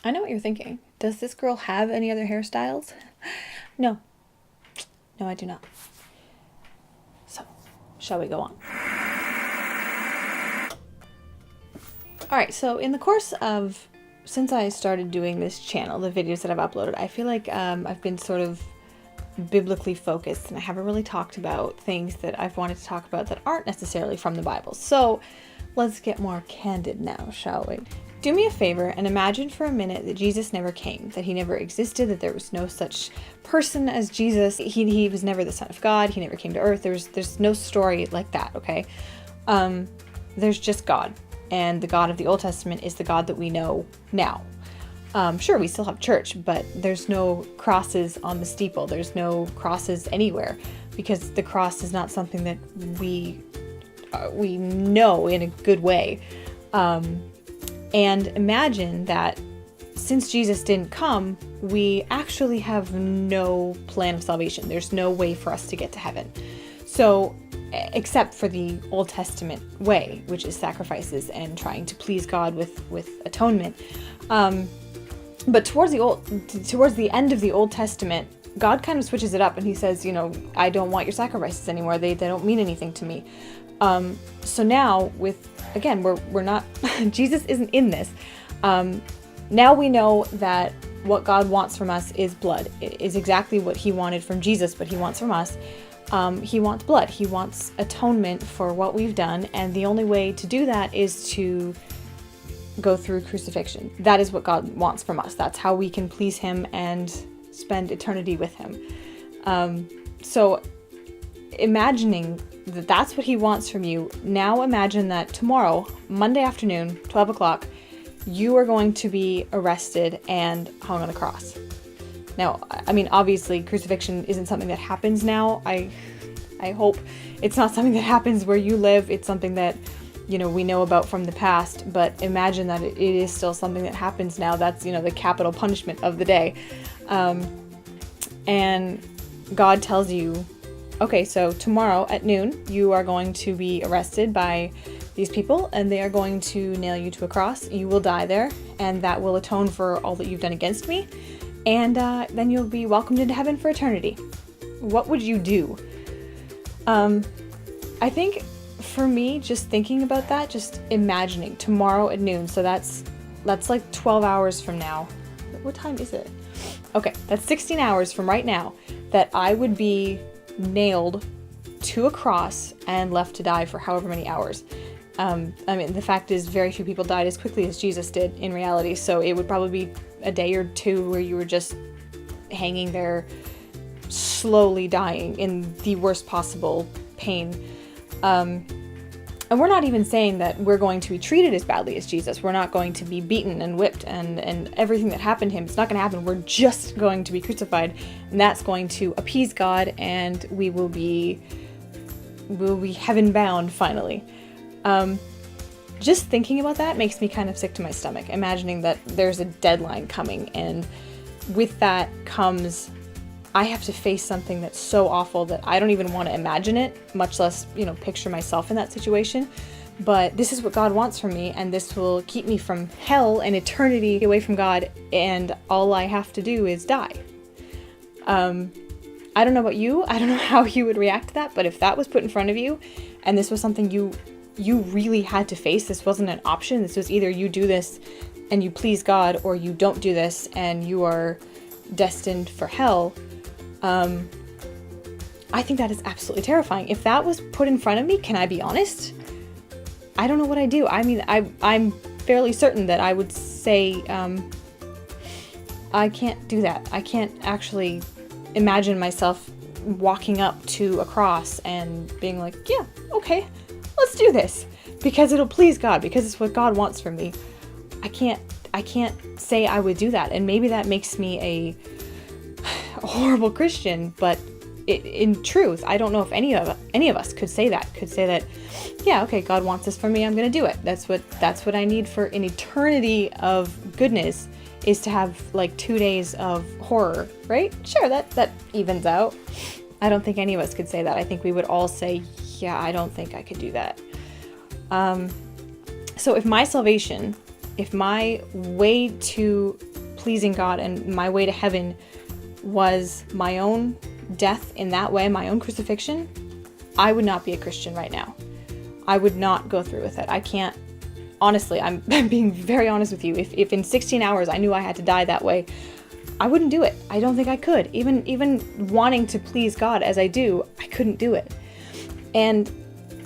I know what you're thinking. Does this girl have any other hairstyles? No. No, I do not. So, shall we go on? Alright, so in the course of, since I started doing this channel, the videos that I've uploaded, I feel like I've been sort of biblically focused, and I haven't really talked about things that I've wanted to talk about that aren't necessarily from the Bible. So let's get more candid now, shall we? Do me a favor and imagine for a minute that Jesus never came, that he never existed, that there was no such person as Jesus. He was never the Son of God. He never came to earth. There's no story like that, okay? There's just God. And the God of the Old Testament is the God that we know now. Sure, we still have church, but there's no crosses on the steeple. There's no crosses anywhere, because the cross is not something that we know in a good way. And imagine that since Jesus didn't come, we actually have no plan of salvation. There's no way for us to get to heaven. So, except for the Old Testament way, which is sacrifices and trying to please God with atonement. But towards the end of the Old Testament, God kind of switches it up and he says, I don't want your sacrifices anymore. They don't mean anything to me. So now we're not, Jesus isn't in this. Now we know that what God wants from us is blood. It is exactly what he wanted from Jesus, but he wants from us. He wants blood. He wants atonement for what we've done. And the only way to do that is to go through crucifixion. That is what God wants from us. That's how we can please him and spend eternity with him. So imagining that that's what he wants from you, now imagine that tomorrow, Monday afternoon, 12 o'clock, you are going to be arrested and hung on a cross. Now, I mean, obviously, crucifixion isn't something that happens now. I hope it's not something that happens where you live. It's something that, we know about from the past, but imagine that it is still something that happens now. That's, the capital punishment of the day. And God tells you, okay, so tomorrow at noon, you are going to be arrested by these people, and they are going to nail you to a cross. You will die there, and that will atone for all that you've done against me. And then you'll be welcomed into heaven for eternity. What would you do? I think for me, just thinking about that, just imagining tomorrow at noon. So that's like 12 hours from now. What time is it? Okay, that's 16 hours from right now that I would be nailed to a cross and left to die for however many hours. I mean, the fact is very few people died as quickly as Jesus did in reality. So it would probably be a day or two where you were just hanging there, slowly dying in the worst possible pain. And we're not even saying that we're going to be treated as badly as Jesus. We're not going to be beaten and whipped and everything that happened to him. It's not going to happen. We're just going to be crucified, and that's going to appease God, and we'll be heaven bound finally. Just thinking about that makes me kind of sick to my stomach, imagining that there's a deadline coming, and with that comes, I have to face something that's so awful that I don't even want to imagine it, much less, picture myself in that situation. But this is what God wants from me, and this will keep me from hell and eternity away from God, and all I have to do is die. I don't know about you. I don't know how you would react to that, but if that was put in front of you, and this was something you really had to face, this wasn't an option. This was either you do this and you please God, or you don't do this and you are destined for hell. I think that is absolutely terrifying. If that was put in front of me, can I be honest? I don't know what I do. I mean, I'm fairly certain that I would say, I can't do that. I can't actually imagine myself walking up to a cross and being like, yeah, okay, let's do this, because it'll please God, because it's what God wants from me. I can't say I would do that, and maybe that makes me a horrible Christian, but in truth, I don't know if any of us could say that. Yeah, okay, God wants this from me, I'm gonna do it. That's what I need for an eternity of goodness, is to have like 2 days of horror, right? Sure, that evens out. I don't think any of us could say that. I think we would all say, yeah, I don't think I could do that. So if my salvation, if my way to pleasing God and my way to heaven was my own death in that way, my own crucifixion, I would not be a Christian right now. I would not go through with it. I can't, honestly, I'm being very honest with you. If in 16 hours I knew I had to die that way, I wouldn't do it. I don't think I could. Even wanting to please God as I do, I couldn't do it. And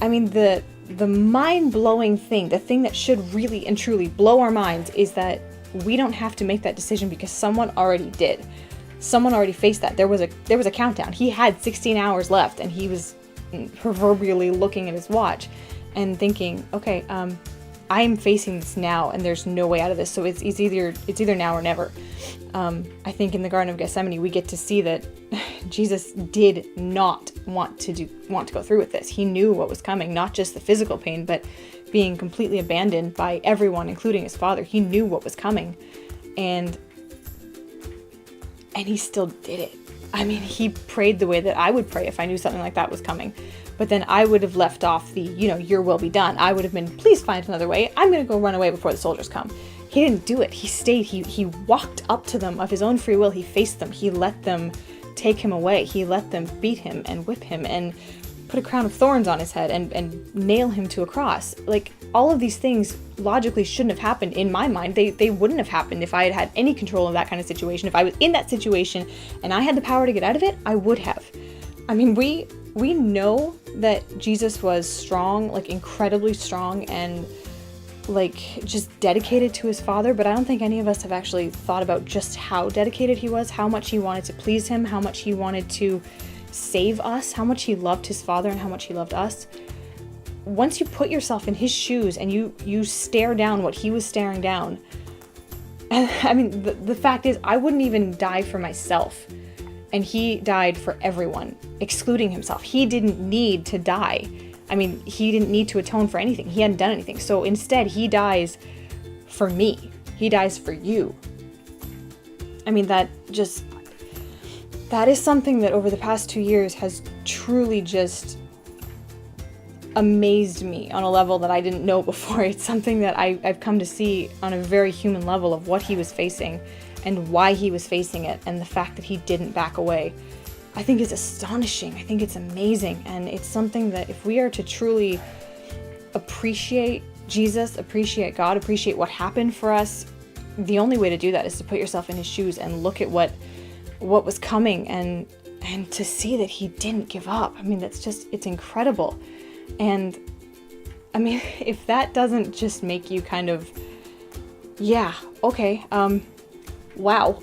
I mean, the mind-blowing thing, the thing that should really and truly blow our minds is that we don't have to make that decision because someone already did. Someone already faced that. There was a countdown. He had 16 hours left, and he was proverbially looking at his watch and thinking, okay, I am facing this now, and there's no way out of this. So it's either now or never. I think in the Garden of Gethsemane, we get to see that Jesus did not want to go through with this. He knew what was coming, not just the physical pain, but being completely abandoned by everyone, including his Father. He knew what was coming, and he still did it. I mean, he prayed the way that I would pray if I knew something like that was coming. But then I would have left off the, your will be done. I would have been, please find another way. I'm going to go run away before the soldiers come. He didn't do it. He stayed. He walked up to them of his own free will. He faced them. He let them take him away. He let them beat him and whip him and put a crown of thorns on his head and nail him to a cross. Like, all of these things logically shouldn't have happened in my mind. They wouldn't have happened if I had had any control of that kind of situation. If I was in that situation and I had the power to get out of it, I would have. I mean, we know that Jesus was strong, like incredibly strong and like just dedicated to his Father, but I don't think any of us have actually thought about just how dedicated he was, how much he wanted to please him, how much he wanted to save us, how much he loved his Father and how much he loved us. Once you put yourself in his shoes and you stare down what he was staring down, and I mean, the fact is, I wouldn't even die for myself. And he died for everyone, excluding himself. He didn't need to die. I mean, he didn't need to atone for anything. He hadn't done anything. So instead, he dies for me. He dies for you. I mean, that is something that over the past 2 years has truly just amazed me on a level that I didn't know before. It's something that I've come to see on a very human level of what he was facing and why he was facing it, and the fact that he didn't back away, I think is astonishing. I think it's amazing, and it's something that if we are to truly appreciate Jesus, appreciate God, appreciate what happened for us, the only way to do that is to put yourself in his shoes and look at what was coming and to see that he didn't give up. I mean, it's incredible. And I mean, if that doesn't just make you kind of, yeah, okay, wow.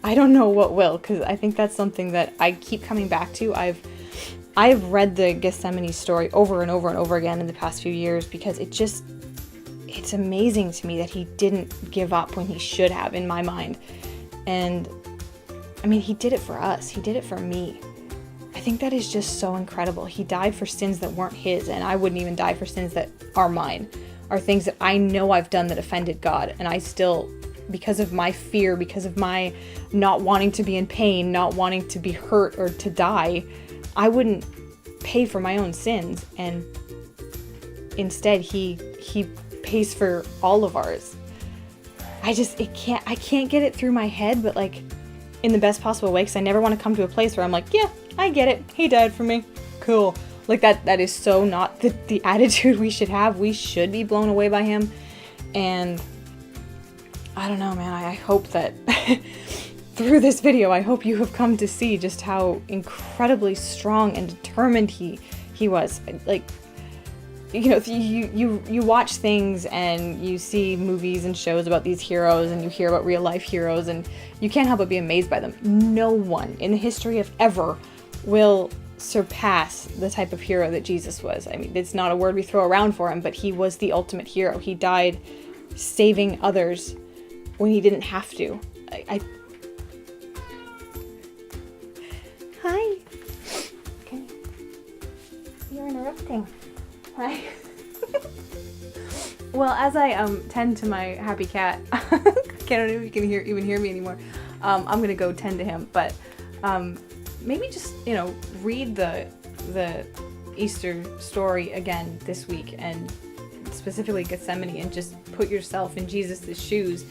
I don't know what will, because I think that's something that I keep coming back to. I've read the Gethsemane story over and over and over again in the past few years because it's amazing to me that he didn't give up when he should have, in my mind. And I mean, he did it for us. He did it for me. I think that is just so incredible. He died for sins that weren't his, and I wouldn't even die for sins that are mine, are things that I know I've done that offended God, and I still, because of my fear, because of my not wanting to be in pain, not wanting to be hurt or to die, I wouldn't pay for my own sins. And instead, he pays for all of ours. I can't get it through my head, but like in the best possible way, because I never want to come to a place where I'm like, yeah, I get it. He died for me. Cool. Like that is so not the attitude we should have. We should be blown away by him. And I don't know, man. I hope that through this video, I hope you have come to see just how incredibly strong and determined he was. Like, you know, you watch things and you see movies and shows about these heroes and you hear about real life heroes and you can't help but be amazed by them. No one in the history of ever will surpass the type of hero that Jesus was. I mean, it's not a word we throw around for him, but he was the ultimate hero. He died saving others when he didn't have to. Hi. Okay. You're interrupting. Hi. Well, as I tend to my happy cat, I don't know if you can even hear me anymore. I'm gonna go tend to him, but maybe just read the Easter story again this week, and specifically Gethsemane, and just put yourself in Jesus' shoes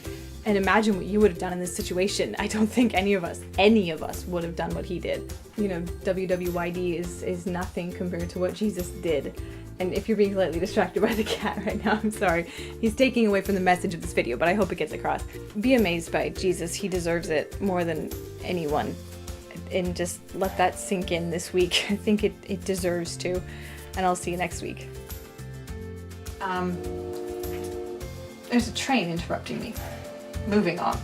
And imagine what you would have done in this situation. I don't think any of us would have done what he did. You know, WWYD is nothing compared to what Jesus did. And if you're being slightly distracted by the cat right now, I'm sorry. He's taking away from the message of this video, but I hope it gets across. Be amazed by Jesus. He deserves it more than anyone. And just let that sink in this week. I think it deserves to. And I'll see you next week. There's a train interrupting me. Moving on.